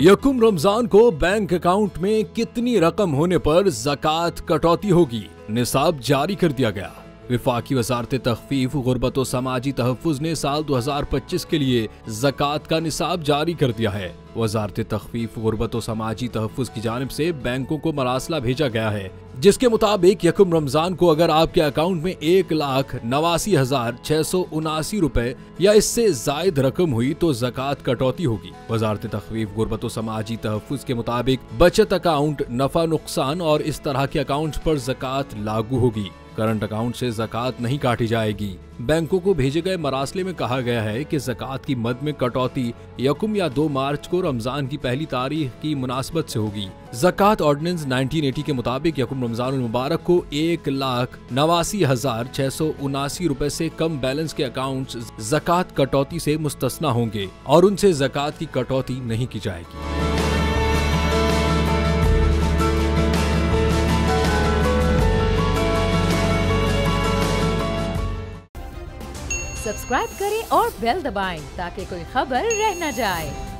यकुम रमजान को bank account में कितनी रकम होने पर ज़कात कटौती होगी, निसाब जारी कर दिया गया। विफाकी वजारत तखफीफ गुर्बत व समाजी तहफ़्फ़ुज़ ने साल 2025 के लिए ज़कात का निसाब जारी कर दिया है। वजारत तखफीफ गुर्बत व समाजी तहफ़्फ़ुज़ की जानिब से बैंकों को मरासला भेजा गया है, जिसके मुताबिक यकुम रमजान को अगर आपके अकाउंट में 1,89,679 रुपए या इससे जायद रकम हुई तो ज़कात कटौती होगी। वजारत तखफीफ गुर्बत व समाजी तहफ़्फ़ुज़ के मुताबिक बचत अकाउंट, नफा नुकसान और इस तरह के अकाउंट पर ज़कात लागू होगी। करंट अकाउंट से ज़कात नहीं काटी जाएगी। बैंकों को भेजे गए मरासले में कहा गया है कि ज़कात की मद में कटौती यकुम या 2 मार्च को रमजान की पहली तारीख की मुनासबत से होगी। ज़कात ऑर्डिनेंस 1980 के मुताबिक यकुम रमजान मुबारक को 1,89,679 रुपए से कम बैलेंस के अकाउंट्स ज़कात कटौती से मुस्तस्ना होंगे और उनसे ज़कात की कटौती नहीं की जाएगी। सब्सक्राइब करें और बेल दबाएं ताकि कोई खबर रह न जाए।